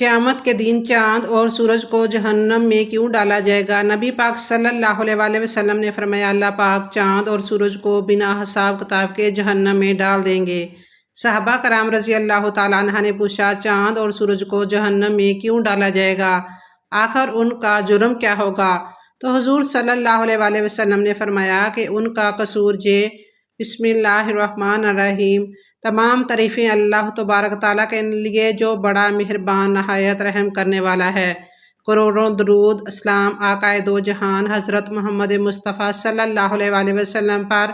قیامت کے دن چاند اور سورج کو جہنم میں کیوں ڈالا جائے گا؟ نبی پاک صلی اللہ علیہ وآلہ وسلم نے فرمایا، اللہ پاک چاند اور سورج کو بنا حساب کتاب کے جہنم میں ڈال دیں گے۔ صحابہ کرام رضی اللہ تعالیٰ عنہ نے پوچھا، چاند اور سورج کو جہنم میں کیوں ڈالا جائے گا؟ آخر ان کا جرم کیا ہوگا؟ تو حضور صلی اللہ علیہ وآلہ وسلم نے فرمایا کہ ان کا قصور یہ، بسم اللہ الرحمن الرحیم، تمام تعریفیں اللہ تبارک تعالیٰ کے لیے جو بڑا مہربان نہایت رحم کرنے والا ہے۔ کروڑوں درود اسلام آقائے دو جہان حضرت محمد مصطفیٰ صلی اللہ علیہ وآلہ وسلم پر،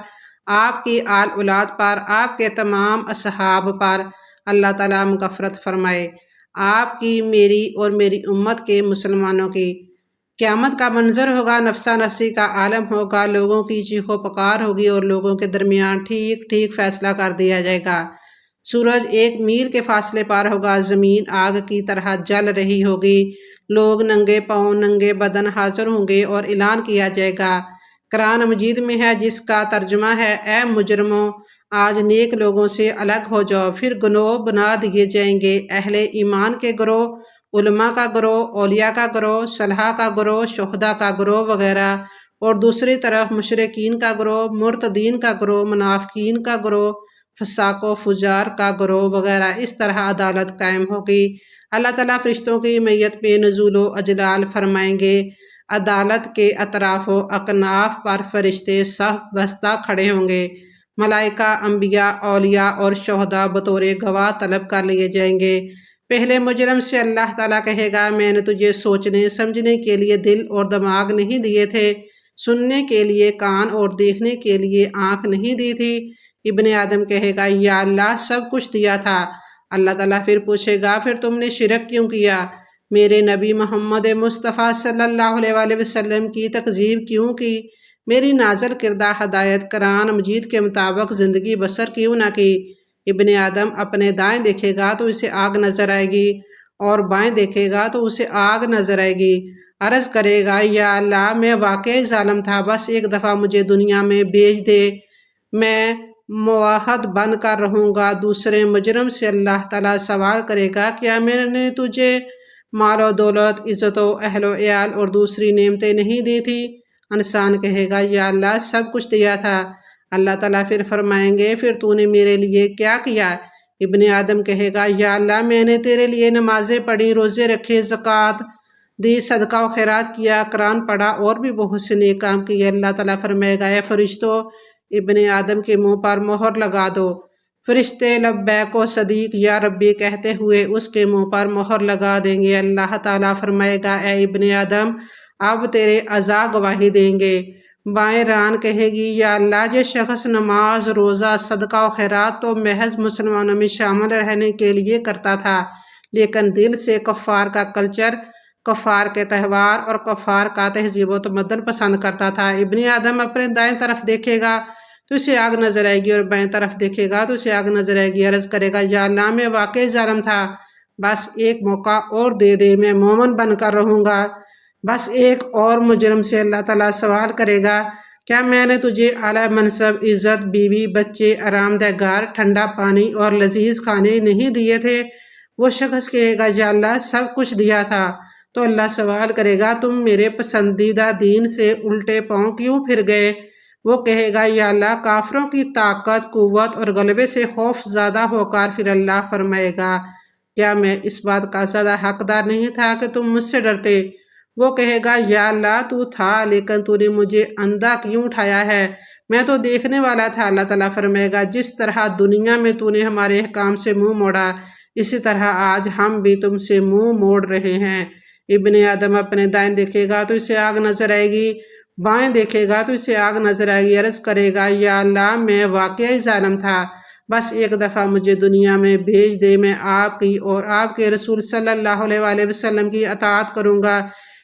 آپ کی آل اولاد پر، آپ کے تمام اصحاب پر اللہ تعالیٰ مغفرت فرمائے، آپ کی، میری اور میری امت کے مسلمانوں کی۔ قیامت کا منظر ہوگا، نفسا نفسی کا عالم ہوگا، لوگوں کی چیخو پکار ہوگی اور لوگوں کے درمیان ٹھیک ٹھیک فیصلہ کر دیا جائے گا۔ سورج 1 میل کے فاصلے پر ہوگا، زمین آگ کی طرح جل رہی ہوگی، لوگ ننگے پاؤں ننگے بدن حاضر ہوں گے اور اعلان کیا جائے گا۔ قرآن مجید میں ہے جس کا ترجمہ ہے، اے مجرموں، آج نیک لوگوں سے الگ ہو جاؤ، پھر گروہ بنا دیے جائیں گے، اہل ایمان کے گروہ، علماء کا گروہ، اولیاء کا گروہ، صالحہ کا گروہ، شہداء کا گروہ وغیرہ، اور دوسری طرف مشرکین کا گروہ، مرتدین کا گروہ، منافقین کا گروہ، فساق و فجار کا گروہ وغیرہ۔ اس طرح عدالت قائم ہوگی۔ اللہ تعالیٰ فرشتوں کی میت پہ نزول و اجلال فرمائیں گے۔ عدالت کے اطراف و اکناف پر فرشتے صف بستہ کھڑے ہوں گے۔ ملائکہ، انبیاء، اولیاء اور شہداء بطور گواہ طلب کر لیے جائیں گے۔ پہلے مجرم سے اللہ تعالیٰ کہے گا، میں نے تجھے سوچنے سمجھنے کے لیے دل اور دماغ نہیں دیے تھے، سننے کے لیے کان اور دیکھنے کے لیے آنکھ نہیں دی تھی؟ ابن آدم کہے گا، یا اللہ سب کچھ دیا تھا۔ اللہ تعالیٰ پھر پوچھے گا، پھر تم نے شرک کیوں کیا؟ میرے نبی محمد مصطفیٰ صلی اللہ علیہ وآلہ وسلم کی تکذیب کیوں کی؟ میری نازل کردہ ہدایت قرآن مجید کے مطابق زندگی بسر کیوں نہ کی؟ ابن آدم اپنے دائیں دیکھے گا تو اسے آگ نظر آئے گی، اور بائیں دیکھے گا تو اسے آگ نظر آئے گی۔ عرض کرے گا، یا اللہ میں واقعی ظالم تھا، بس ایک دفعہ مجھے دنیا میں بھیج دے، میں موحد بن کر رہوں گا۔ دوسرے مجرم سے اللہ تعالیٰ سوال کرے گا، کیا میں نے تجھے مال و دولت، عزت و اہل و عیال اور دوسری نعمتیں نہیں دی تھی؟ انسان کہے گا، یا اللہ سب کچھ دیا تھا۔ اللہ تعالیٰ پھر فرمائیں گے، پھر تو نے میرے لیے کیا کیا؟ ابن آدم کہے گا، یا اللہ میں نے تیرے لیے نمازیں پڑھی، روزے رکھے، زکوٰۃ دی، صدقہ و خیرات کیا، قرآن پڑھا اور بھی بہت سے نیک کام کیے۔ اللہ تعالیٰ فرمائے گا، اے فرشتوں، ابن آدم کے منہ پر مہر لگا دو۔ فرشتے لبیک و صدیق یا ربی کہتے ہوئے اس کے منہ پر مہر لگا دیں گے۔ اللہ تعالیٰ فرمائے گا، اے ابن آدم اب تیرے اعضاء گواہی دیں گے۔ بائیں ران کہے گی، یا اللہ یہ شخص نماز، روزہ، صدقہ و خیرات تو محض مسلمانوں میں شامل رہنے کے لیے کرتا تھا، لیکن دل سے کفار کا کلچر، کفار کے تہوار اور کفار کا تہذیب و تمدن پسند کرتا تھا۔ ابن آدم اپنے دائیں طرف دیکھے گا تو اسے آگ نظر آئے گی، اور بائیں طرف دیکھے گا تو اسے آگ نظر آئے گی۔ عرض کرے گا، یا اللہ میں واقعی ظالم تھا، بس ایک موقع اور دے دے، میں مومن بن کر رہوں گا۔ بس ایک اور مجرم سے اللہ تعالیٰ سوال کرے گا، کیا میں نے تجھے اعلیٰ منصب، عزت، بیوی، بچے، آرام دہ گھر، ٹھنڈا پانی اور لذیذ کھانے نہیں دیے تھے؟ وہ شخص کہے گا، یا اللہ سب کچھ دیا تھا۔ تو اللہ سوال کرے گا، تم میرے پسندیدہ دین سے الٹے پاؤں کیوں پھر گئے؟ وہ کہے گا، یا اللہ کافروں کی طاقت، قوت اور غلبے سے خوف زدہ ہو کر۔ پھر اللہ فرمائے گا، کیا میں اس بات کا زیادہ حقدار نہیں تھا کہ تم مجھ سے ڈرتے؟ وہ کہے گا، یا اللہ تو تھا، لیکن تو نے مجھے اندھا کیوں اٹھایا ہے؟ میں تو دیکھنے والا تھا۔ اللہ تعالیٰ فرمائے گا، جس طرح دنیا میں تو نے ہمارے احکام سے منہ موڑا، اسی طرح آج ہم بھی تم سے منہ موڑ رہے ہیں۔ ابن آدم اپنے دائیں دیکھے گا تو اسے آگ نظر آئے گی، بائیں دیکھے گا تو اسے آگ نظر آئے گی۔ عرض کرے گا، یا اللہ میں واقعی ظالم تھا، بس ایک دفعہ مجھے دنیا میں بھیج دے، میں آپ کی اور آپ کے رسول صلی اللہ علیہ وآلہ وسلم کی اطاعت کروں گا۔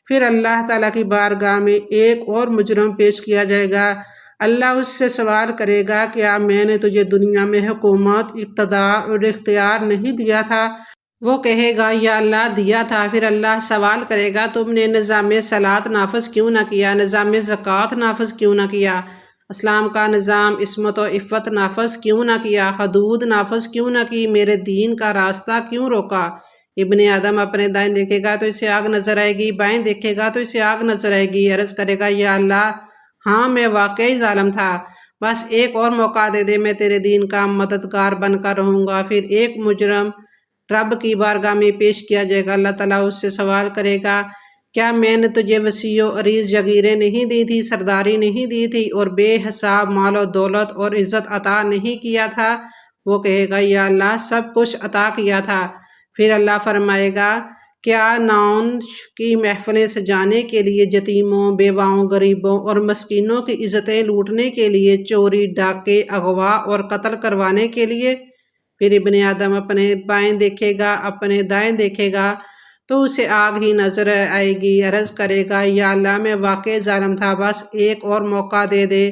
پھر اللہ تعالیٰ کی بارگاہ میں ایک اور مجرم پیش کیا جائے گا۔ اللہ اس سے سوال کرے گا، کیا میں نے تجھے دنیا میں حکومت، اقتدار اور اختیار نہیں دیا تھا؟ وہ کہے گا، یا اللہ دیا تھا۔ پھر اللہ سوال کرے گا، تم نے نظام صلاۃ نافذ کیوں نہ کیا، نظام زکوٰۃ نافذ کیوں نہ کیا، اسلام کا نظام عصمت و عفت نافذ کیوں نہ کیا، حدود نافذ کیوں نہ کی، میرے دین کا راستہ کیوں روکا؟ ابن آدم اپنے دائیں دیکھے گا تو اسے آگ نظر آئے گی، بائیں دیکھے گا تو اسے آگ نظر آئے گی، عرض کرے گا یا اللہ ہاں میں واقعی ظالم تھا، بس ایک اور موقع دے دے، میں تیرے دین کا مددگار بن کر رہوں گا۔ پھر ایک مجرم رب کی بارگاہ میں پیش کیا جائے گا، اللہ تعالیٰ اس سے سوال کرے گا کیا میں نے تجھے وسیع و عریض جگیریں نہیں دی تھی، سرداری نہیں دی تھی، اور بے حساب مال و دولت اور عزت عطا نہیں کیا تھا؟ وہ کہے گا یا اللہ سب کچھ عطا کیا تھا۔ پھر اللہ فرمائے گا کیا نون کی محفلیں سجانے کے لیے، یتیموں، بیواؤں، غریبوں اور مسکینوں کی عزتیں لوٹنے کے لیے، چوری، ڈاکے، اغوا اور قتل کروانے کے لیے؟ پھر ابن آدم اپنے بائیں دیکھے گا، اپنے دائیں دیکھے گا تو اسے آگ ہی نظر آئے گی، عرض کرے گا یا اللہ میں واقعی ظالم تھا، بس ایک اور موقع دے دے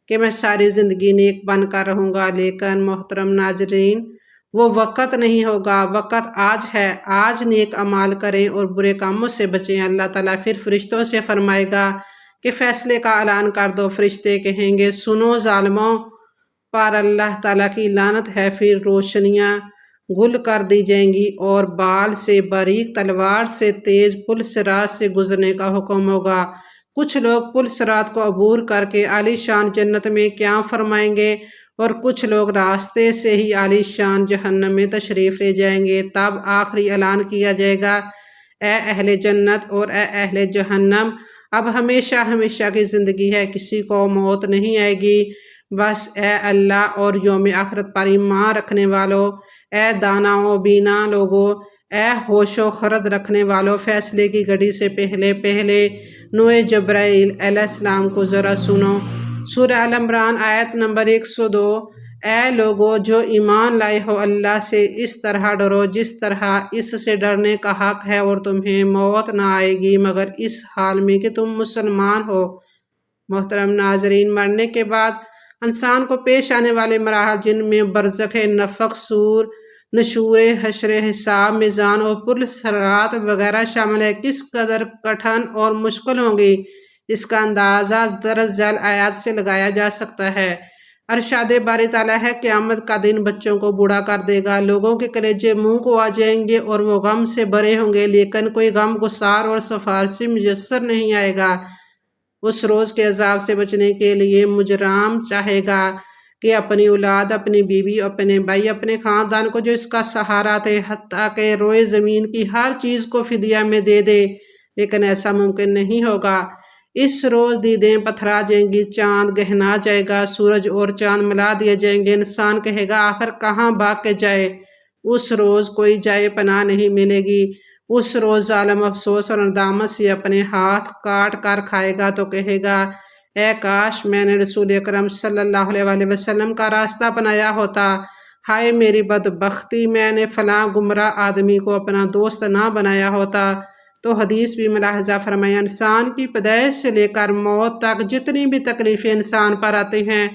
کہ میں ساری زندگی نیک بن کر رہوں گا۔ لیکن محترم ناظرین وہ وقت نہیں ہوگا، وقت آج ہے، آج نیک اعمال کریں اور برے کاموں سے بچیں۔ اللہ تعالیٰ پھر فرشتوں سے فرمائے گا کہ فیصلے کا اعلان کر دو۔ فرشتے کہیں گے سنو ظالموں پر اللہ تعالیٰ کی لعنت ہے۔ پھر روشنیاں گل کر دی جائیں گی اور بال سے باریک تلوار سے تیز پل صراط سے گزرنے کا حکم ہوگا۔ کچھ لوگ پل صراط کو عبور کر کے عالی شان جنت میں قیام فرمائیں گے اور کچھ لوگ راستے سے ہی عالی شان جہنم میں تشریف لے جائیں گے۔ تب آخری اعلان کیا جائے گا اے اہل جنت اور اے اہل جہنم، اب ہمیشہ ہمیشہ کی زندگی ہے، کسی کو موت نہیں آئے گی، بس اے اللہ اور یوم آخرت پر ایمان رکھنے والوں، اے داناؤں بینا لوگوں، اے ہوش و خرد رکھنے والوں، فیصلے کی گھڑی سے پہلے پہلے نوئے جبرائیل علیہ السلام کو ذرا سنو۔ سورہ آل عمران آیت نمبر 102۔ اے لوگو جو ایمان لائے ہو، اللہ سے اس طرح ڈرو جس طرح اس سے ڈرنے کا حق ہے، اور تمہیں موت نہ آئے گی مگر اس حال میں کہ تم مسلمان ہو۔ محترم ناظرین، مرنے کے بعد انسان کو پیش آنے والے مراحل جن میں برزخ، نفخ سور، نشور، حشر، حساب، میزان اور پل صراط وغیرہ شامل ہے، کس قدر کٹھن اور مشکل ہوں گی اس کا اندازہ درج ذیل آیات سے لگایا جا سکتا ہے۔ ارشاد باری تعالیٰ ہے قیامت کا دن بچوں کو بوڑھا کر دے گا، لوگوں کے کلیجے منہ کو آ جائیں گے اور وہ غم سے بھرے ہوں گے، لیکن کوئی غم گسار اور سفارشی میسر نہیں آئے گا۔ اس روز کے عذاب سے بچنے کے لیے مجرم چاہے گا کہ اپنی اولاد، اپنی بیوی، اپنے بھائی، اپنے خاندان کو جو اس کا سہارا تھے، حتیٰ کہ روئے زمین کی ہر چیز کو فدیہ میں دے دے، لیکن ایسا ممکن نہیں ہوگا۔ اس روز دیدیں پتھرا جائیں گی، چاند گہنا جائے گا، سورج اور چاند ملا دیے جائیں گے، انسان کہے گا آخر کہاں بھاگ کے جائے۔ اس روز کوئی جائے پناہ نہیں ملے گی۔ اس روز ظالم افسوس اور ندامت سے اپنے ہاتھ کاٹ کر کھائے گا تو کہے گا اے کاش میں نے رسول اکرم صلی اللہ علیہ وسلم کا راستہ اپنایا ہوتا، ہائے میری بدبختی، میں نے فلاں گمراہ آدمی کو اپنا دوست نہ بنایا ہوتا۔ تو حدیث بھی ملاحظہ فرمایا انسان کی پیدائش سے لے کر موت تک جتنی بھی تکلیفیں انسان پر آتی ہیں،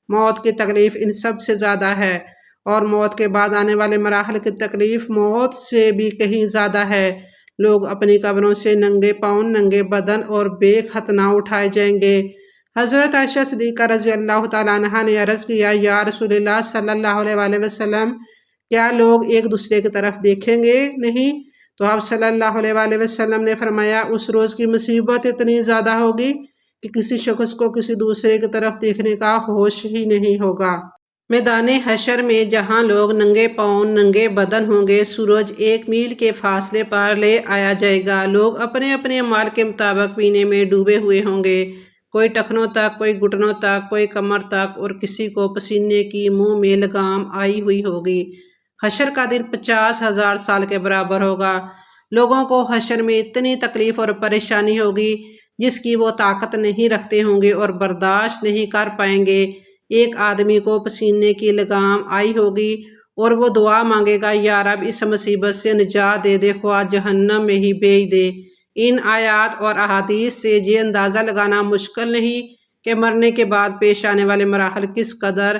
موت کی تکلیف ان سب سے زیادہ ہے، اور موت کے بعد آنے والے مراحل کی تکلیف موت سے بھی کہیں زیادہ ہے۔ لوگ اپنی قبروں سے ننگے پاؤں، ننگے بدن اور بے ختنہ اٹھائے جائیں گے۔ حضرت عائشہ صدیقہ رضی اللہ تعالیٰ عنہا نے عرض کیا یا رسول اللہ صلی اللہ علیہ وسلم، کیا لوگ ایک دوسرے کی طرف دیکھیں گے نہیں؟ تو آپ صلی اللہ علیہ وسلم نے فرمایا اس روز کی مصیبت اتنی زیادہ ہوگی کہ کسی شخص کو کسی دوسرے کی طرف دیکھنے کا ہوش ہی نہیں ہوگا۔ میدان حشر میں جہاں لوگ ننگے پاؤں، ننگے بدن ہوں گے، سورج 1 میل کے فاصلے پر لے آیا جائے گا، لوگ اپنے اپنے اعمال کے مطابق پینے میں ڈوبے ہوئے ہوں گے، کوئی ٹخنوں تک، کوئی گھٹنوں تک، کوئی کمر تک، اور کسی کو پسینے کی منہ میں لگام آئی ہوئی ہوگی۔ حشر کا دن 50,000 سال کے برابر ہوگا۔ لوگوں کو حشر میں اتنی تکلیف اور پریشانی ہوگی جس کی وہ طاقت نہیں رکھتے ہوں گے اور برداشت نہیں کر پائیں گے۔ ایک آدمی کو پسینے کی لگام آئی ہوگی اور وہ دعا مانگے گا یا رب اس مصیبت سے نجات دے دے، خواہ جہنم میں ہی بھیج دے۔ ان آیات اور احادیث سے یہ اندازہ لگانا مشکل نہیں کہ مرنے کے بعد پیش آنے والے مراحل کس قدر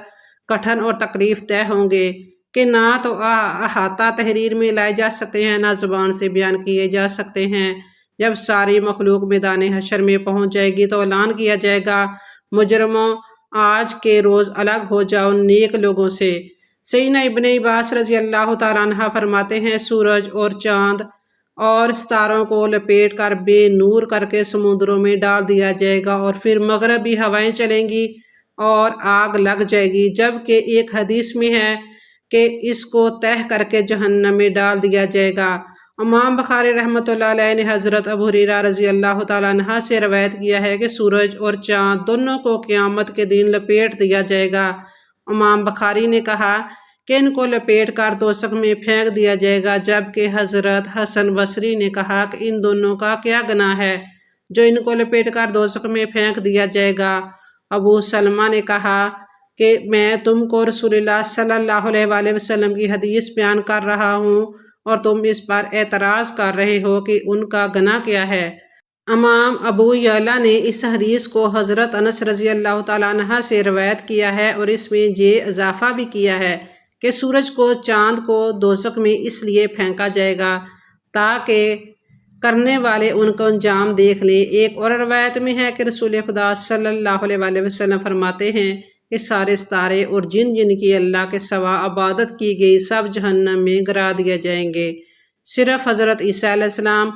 کٹھن اور تکلیف دہ ہوں گے کہ نہ تو احاطہ تحریر میں لائے جا سکتے ہیں، نہ زبان سے بیان کیے جا سکتے ہیں۔ جب ساری مخلوق میدان حشر میں پہنچ جائے گی تو اعلان کیا جائے گا مجرموں آج کے روز الگ ہو جاؤ نیک لوگوں سے۔ سیدنا ابن عباس رضی اللہ تعالیٰ عنہ فرماتے ہیں سورج اور چاند اور ستاروں کو لپیٹ کر بے نور کر کے سمندروں میں ڈال دیا جائے گا اور پھر مغربی ہوائیں چلیں گی اور آگ لگ جائے گی، جبکہ ایک حدیث میں ہے کہ اس کو تہہ کر کے جہنم میں ڈال دیا جائے گا۔ امام بخاری رحمۃ اللہ علیہ نے حضرت ابو ہریرہ رضی اللہ تعالیٰ عنہ سے روایت کیا ہے کہ سورج اور چاند دونوں کو قیامت کے دن لپیٹ دیا جائے گا۔ امام بخاری نے کہا کہ ان کو لپیٹ کر دوزخ میں پھینک دیا جائے گا، جبکہ حضرت حسن بصری نے کہا کہ ان دونوں کا کیا گناہ ہے جو ان کو لپیٹ کر دوزخ میں پھینک دیا جائے گا۔ ابو سلمہ نے کہا کہ میں تم کو رسول اللہ صلی اللہ علیہ وآلہ وسلم کی حدیث بیان کر رہا ہوں اور تم اس پر اعتراض کر رہے ہو کہ ان کا گناہ کیا ہے۔ امام ابو یعلا نے اس حدیث کو حضرت انس رضی اللہ تعالیٰ عنہ سے روایت کیا ہے اور اس میں یہ اضافہ بھی کیا ہے کہ سورج کو چاند کو دوزخ میں اس لیے پھینکا جائے گا تاکہ کرنے والے ان کو انجام دیکھ لیں۔ ایک اور روایت میں ہے کہ رسول خدا صلی اللہ علیہ وآلہ وسلم فرماتے ہیں کہ سارے ستارے اور جن جن کی اللہ کے سوا عبادت کی گئی سب جہنم میں گرا دیے جائیں گے، صرف حضرت عیسیٰ علیہ السلام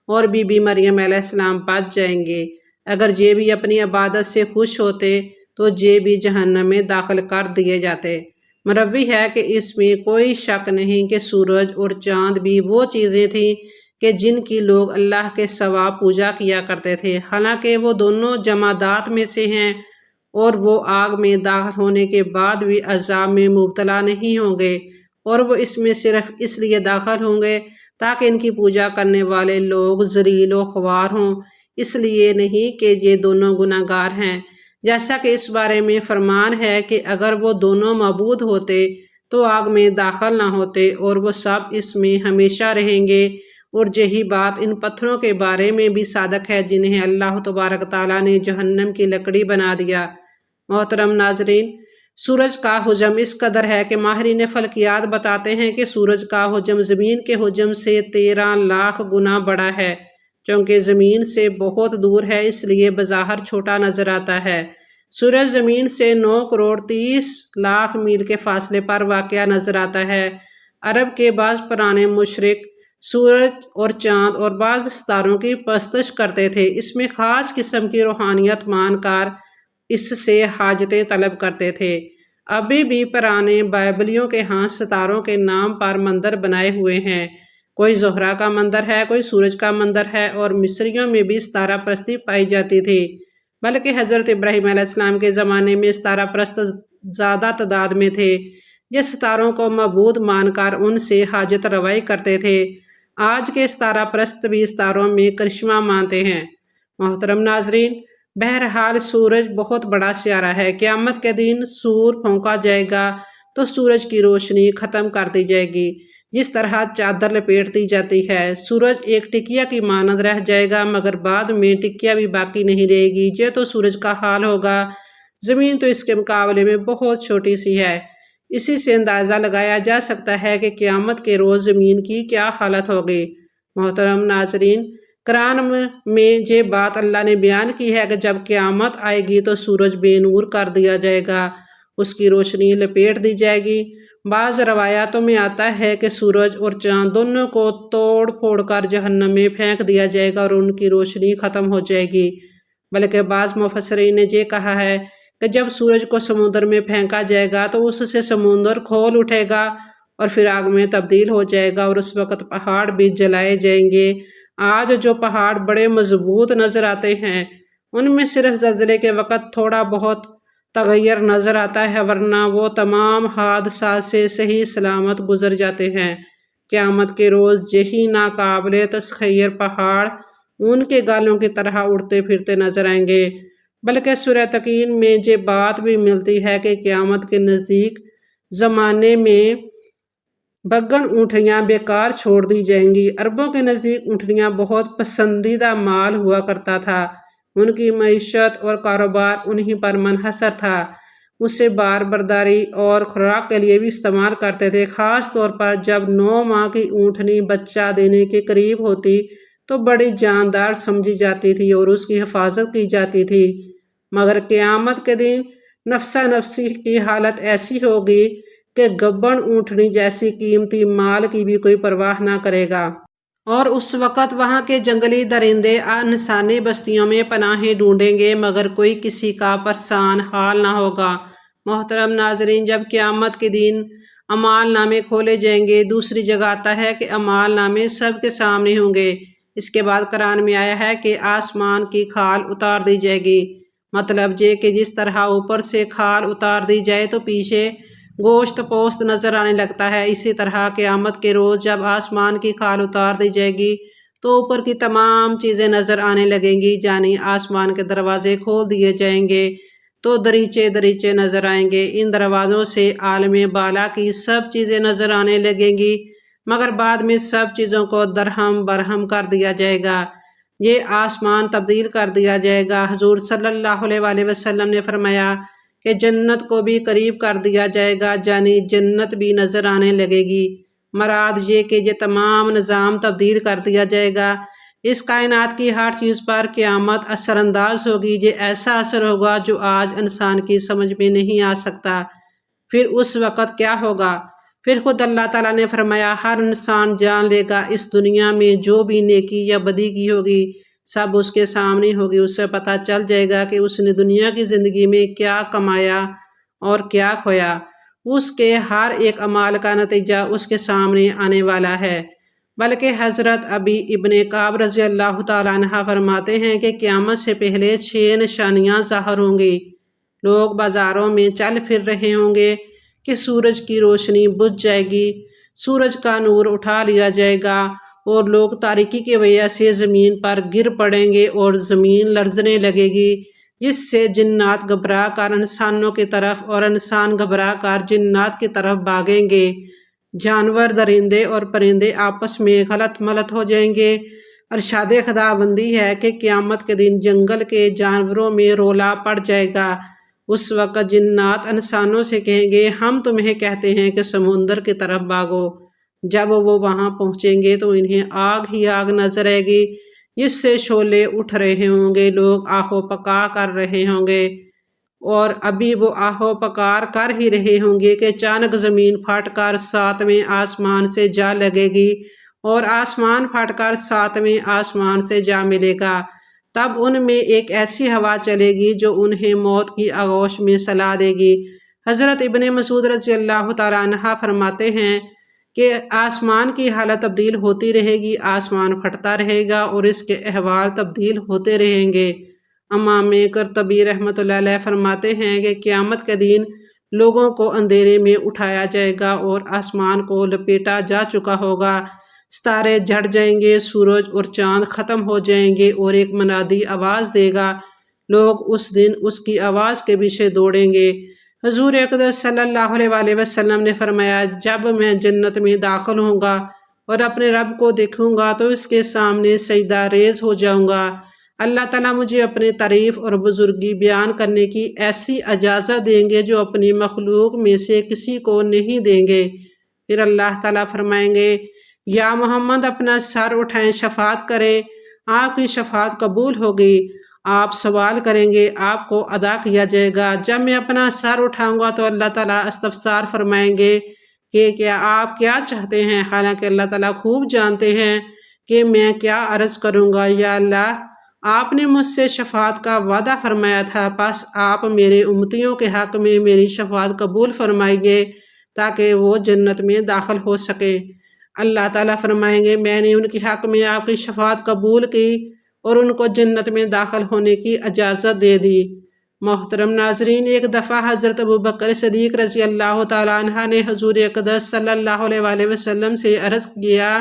اور بی بی مریم علیہ السلام بچ جائیں گے۔ اگر یہ بھی اپنی عبادت سے خوش ہوتے تو یہ بھی جہنم میں داخل کر دیے جاتے۔ مروی ہے کہ اس میں کوئی شک نہیں کہ سورج اور چاند بھی وہ چیزیں تھیں کہ جن کی لوگ اللہ کے سوا پوجا کیا کرتے تھے، حالانکہ وہ دونوں جمادات میں سے ہیں اور وہ آگ میں داخل ہونے کے بعد بھی عذاب میں مبتلا نہیں ہوں گے، اور وہ اس میں صرف اس لیے داخل ہوں گے تاکہ ان کی پوجا کرنے والے لوگ ذلیل و خوار ہوں، اس لیے نہیں کہ یہ دونوں گناہ گار ہیں، جیسا کہ اس بارے میں فرمان ہے کہ اگر وہ دونوں معبود ہوتے تو آگ میں داخل نہ ہوتے اور وہ سب اس میں ہمیشہ رہیں گے۔ اور یہی بات ان پتھروں کے بارے میں بھی صادق ہے جنہیں اللہ تبارک تعالیٰ نے جہنم کی لکڑی بنا دیا۔ محترم ناظرین، سورج کا حجم اس قدر ہے کہ ماہرین فلکیات بتاتے ہیں کہ سورج کا حجم زمین کے حجم سے 13 لاکھ گنا بڑا ہے۔ چونکہ زمین سے بہت دور ہے اس لیے بظاہر چھوٹا نظر آتا ہے۔ سورج زمین سے 9 کروڑ 30 لاکھ میل کے فاصلے پر واقع نظر آتا ہے۔ عرب کے بعض پرانے مشرک سورج اور چاند اور بعض ستاروں کی پرستش کرتے تھے، اس میں خاص قسم کی روحانیت مان کر اس سے حاجتیں طلب کرتے تھے۔ ابھی بھی پرانے بائبلیوں کے ہاں ستاروں کے نام پر مندر بنائے ہوئے ہیں، کوئی زہرہ کا مندر ہے، کوئی سورج کا مندر ہے، اور مصریوں میں بھی ستارہ پرستی پائی جاتی تھی، بلکہ حضرت ابراہیم علیہ السلام کے زمانے میں ستارہ پرست زیادہ تعداد میں تھے، یہ ستاروں کو معبود مان کر ان سے حاجت روائی کرتے تھے۔ آج کے ستارہ پرست بھی ستاروں میں کرشمہ مانتے ہیں۔ محترم ناظرین، بہرحال سورج بہت بڑا سیارہ ہے۔ قیامت کے دن سور پھونکا جائے گا تو سورج کی روشنی ختم کر دی جائے گی، جس طرح چادر لپیٹ دی جاتی ہے۔ سورج ایک ٹکیا کی مانند رہ جائے گا، مگر بعد میں ٹکیا بھی باقی نہیں رہے گی۔ یہ تو سورج کا حال ہوگا، زمین تو اس کے مقابلے میں بہت چھوٹی سی ہے۔ اسی سے اندازہ لگایا جا سکتا ہے کہ قیامت کے روز زمین کی کیا حالت ہوگی۔ محترم ناظرین، قرآن میں یہ بات اللہ نے بیان کی ہے کہ جب قیامت آئے گی تو سورج بے نور کر دیا جائے گا، اس کی روشنی لپیٹ دی جائے گی۔ بعض روایاتوں میں آتا ہے کہ سورج اور چاند دونوں کو توڑ پھوڑ کر جہنم میں پھینک دیا جائے گا اور ان کی روشنی ختم ہو جائے گی، بلکہ بعض مفسرین نے یہ کہا ہے کہ جب سورج کو سمندر میں پھینکا جائے گا تو اس سے سمندر کھول اٹھے گا اور پھر آگ میں تبدیل ہو جائے گا، اور اس وقت پہاڑ بھی جلائے جائیں گے۔ آج جو پہاڑ بڑے مضبوط نظر آتے ہیں ان میں صرف زلزلے کے وقت تھوڑا بہت تغیر نظر آتا ہے، ورنہ وہ تمام حادثات سے صحیح سلامت گزر جاتے ہیں۔ قیامت کے روز یہی ناقابل تسخیر پہاڑ ان کے گالوں کی طرح اڑتے پھرتے نظر آئیں گے۔ بلکہ سورہ تکوین میں یہ بات بھی ملتی ہے کہ قیامت کے نزدیک زمانے میں بگن اونٹیاں بیکار چھوڑ دی جائیں گی۔ عربوں کے نزدیک اونٹیاں بہت پسندیدہ مال ہوا کرتا تھا، ان کی معیشت اور کاروبار انہی پر منحصر تھا، اسے بار برداری اور خوراک کے لیے بھی استعمال کرتے تھے۔ خاص طور پر جب 9 ماہ کی اونٹنی بچہ دینے کے قریب ہوتی تو بڑی جاندار سمجھی جاتی تھی اور اس کی حفاظت کی جاتی تھی، مگر قیامت کے دن نفسا نفسی کی حالت ایسی ہوگی کہ گبن اونٹنی جیسی قیمتی مال کی بھی کوئی پرواہ نہ کرے گا، اور اس وقت وہاں کے جنگلی درندے انسانی بستیوں میں پناہیں ڈھونڈیں گے مگر کوئی کسی کا پریشان حال نہ ہوگا۔ محترم ناظرین، جب قیامت کے دن اعمال نامے کھولے جائیں گے، دوسری جگہ آتا ہے کہ اعمال نامے سب کے سامنے ہوں گے۔ اس کے بعد قرآن میں آیا ہے کہ آسمان کی کھال اتار دی جائے گی، مطلب یہ کہ جس طرح اوپر سے کھال اتار دی جائے تو پیچھے گوشت پوست نظر آنے لگتا ہے، اسی طرح قیامت کے روز جب آسمان کی کھال اتار دی جائے گی تو اوپر کی تمام چیزیں نظر آنے لگیں گی، یعنی آسمان کے دروازے کھول دیے جائیں گے تو دریچے دریچے نظر آئیں گے۔ ان دروازوں سے عالم بالا کی سب چیزیں نظر آنے لگیں گی، مگر بعد میں سب چیزوں کو درہم برہم کر دیا جائے گا، یہ آسمان تبدیل کر دیا جائے گا۔ حضور صلی اللہ علیہ وسلم نے فرمایا کہ جنت کو بھی قریب کر دیا جائے گا، یعنی جنت بھی نظر آنے لگے گی۔ مراد یہ کہ یہ تمام نظام تبدیل کر دیا جائے گا، اس کائنات کی ہر چیز پر قیامت اثر انداز ہوگی، یہ ایسا اثر ہوگا جو آج انسان کی سمجھ میں نہیں آ سکتا۔ پھر اس وقت کیا ہوگا؟ پھر خود اللہ تعالیٰ نے فرمایا ہر انسان جان لے گا اس دنیا میں جو بھی نیکی یا بدی کی ہوگی سب اس کے سامنے ہوگی، اس سے پتہ چل جائے گا کہ اس نے دنیا کی زندگی میں کیا کمایا اور کیا کھویا۔ اس کے ہر ایک اعمال کا نتیجہ اس کے سامنے آنے والا ہے۔ بلکہ حضرت ابی ابن کعب رضی اللہ تعالیٰ عنہ فرماتے ہیں کہ قیامت سے پہلے 6 نشانیاں ظاہر ہوں گی۔ لوگ بازاروں میں چل پھر رہے ہوں گے کہ سورج کی روشنی بجھ جائے گی، سورج کا نور اٹھا لیا جائے گا اور لوگ تاریکی کی وجہ سے زمین پر گر پڑیں گے اور زمین لرزنے لگے گی، جس سے جنات گھبرا کر انسانوں کی طرف اور انسان گھبرا کر جنات کی طرف بھاگیں گے۔ جانور، درندے اور پرندے آپس میں غلط ملت ہو جائیں گے۔ ارشاد خداوندی ہے کہ قیامت کے دن جنگل کے جانوروں میں رولا پڑ جائے گا۔ اس وقت جنات انسانوں سے کہیں گے ہم تمہیں کہتے ہیں کہ سمندر کی طرف بھاگو۔ جب وہ وہاں پہنچیں گے تو انہیں آگ ہی آگ نظر آئے گی جس سے شعلے اٹھ رہے ہوں گے، لوگ آہو پکا کر رہے ہوں گے، اور ابھی وہ آہو پکار کر ہی رہے ہوں گے کہ اچانک زمین پھٹ کر 7ویں آسمان سے جا لگے گی اور آسمان پھٹ کر 7ویں آسمان سے جا ملے گا۔ تب ان میں ایک ایسی ہوا چلے گی جو انہیں موت کی آغوش میں سلا دے گی۔ حضرت ابن مسعود رضی اللہ تعالیٰ عنہ فرماتے ہیں کہ آسمان کی حالت تبدیل ہوتی رہے گی، آسمان پھٹتا رہے گا اور اس کے احوال تبدیل ہوتے رہیں گے۔ امام قرطبی رحمۃ اللہ علیہ فرماتے ہیں کہ قیامت کے دن لوگوں کو اندھیرے میں اٹھایا جائے گا اور آسمان کو لپیٹا جا چکا ہوگا، ستارے جھڑ جائیں گے، سورج اور چاند ختم ہو جائیں گے اور ایک منادی آواز دے گا، لوگ اس دن اس کی آواز کے پیچھے دوڑیں گے۔ حضور اقدس صلی اللہ علیہ وسلم نے فرمایا جب میں جنت میں داخل ہوں گا اور اپنے رب کو دیکھوں گا تو اس کے سامنے سجدہ ریز ہو جاؤں گا، اللہ تعالیٰ مجھے اپنی تعریف اور بزرگی بیان کرنے کی ایسی اجازت دیں گے جو اپنی مخلوق میں سے کسی کو نہیں دیں گے۔ پھر اللہ تعالیٰ فرمائیں گے یا محمد اپنا سر اٹھائیں، شفاعت کریں، آپ کی شفاعت قبول ہوگی۔ آپ سوال کریں گے، آپ کو ادا کیا جائے گا۔ جب میں اپنا سر اٹھاؤں گا تو اللہ تعالیٰ استفسار فرمائیں گے کہ کیا آپ کیا چاہتے ہیں، حالانکہ اللہ تعالیٰ خوب جانتے ہیں کہ میں کیا عرض کروں گا۔ یا اللہ، آپ نے مجھ سے شفاعت کا وعدہ فرمایا تھا، پس آپ میرے امتیوں کے حق میں میری شفاعت قبول فرمائیں گے تاکہ وہ جنت میں داخل ہو سکیں۔ اللہ تعالیٰ فرمائیں گے میں نے ان کے حق میں آپ کی شفاعت قبول کی اور ان کو جنت میں داخل ہونے کی اجازت دے دی۔ محترم ناظرین، ایک دفعہ حضرت ابوبکر صدیق رضی اللہ تعالیٰ عنہ نے حضور اقدس صلی اللہ علیہ وسلم سے عرض کیا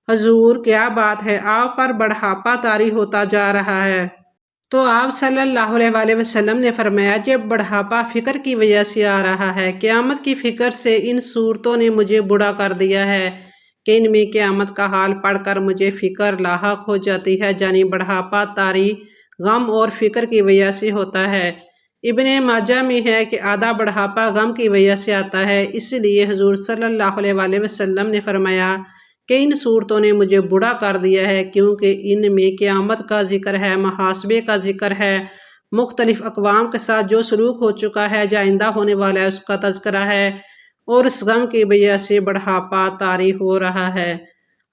حضور کیا بات ہے، آپ پر بڑھاپا طاری ہوتا جا رہا ہے؟ تو آپ صلی اللہ علیہ وسلم نے فرمایا یہ بڑھاپا فکر کی وجہ سے آ رہا ہے، قیامت کی فکر سے ان صورتوں نے مجھے بوڑھا کر دیا ہے کہ ان میں قیامت کا حال پڑھ کر مجھے فکر لاحق ہو جاتی ہے، یعنی بڑھاپا طاری غم اور فکر کی وجہ سے ہوتا ہے۔ ابن ماجہ میں ہے کہ آدھا بڑھاپا غم کی وجہ سے آتا ہے، اس لیے حضور صلی اللہ علیہ وسلم نے فرمایا کہ ان صورتوں نے مجھے بوڑھا کر دیا ہے، کیونکہ ان میں قیامت کا ذکر ہے، محاسبے کا ذکر ہے، مختلف اقوام کے ساتھ جو سلوک ہو چکا ہے یا آئندہ ہونے والا ہے اس کا تذکرہ ہے، اور اس غم کی وجہ سے بڑھاپا طاری ہو رہا ہے۔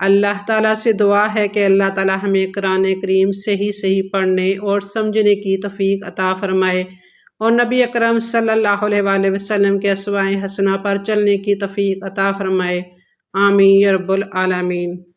اللہ تعالیٰ سے دعا ہے کہ اللہ تعالیٰ ہمیں قرآن کریم صحیح پڑھنے اور سمجھنے کی توفیق عطا فرمائے، اور نبی اکرم صلی اللہ علیہ وآلہ وسلم کے اسوائے حسنہ پر چلنے کی توفیق عطا فرمائے۔ آمین یا رب العالمین۔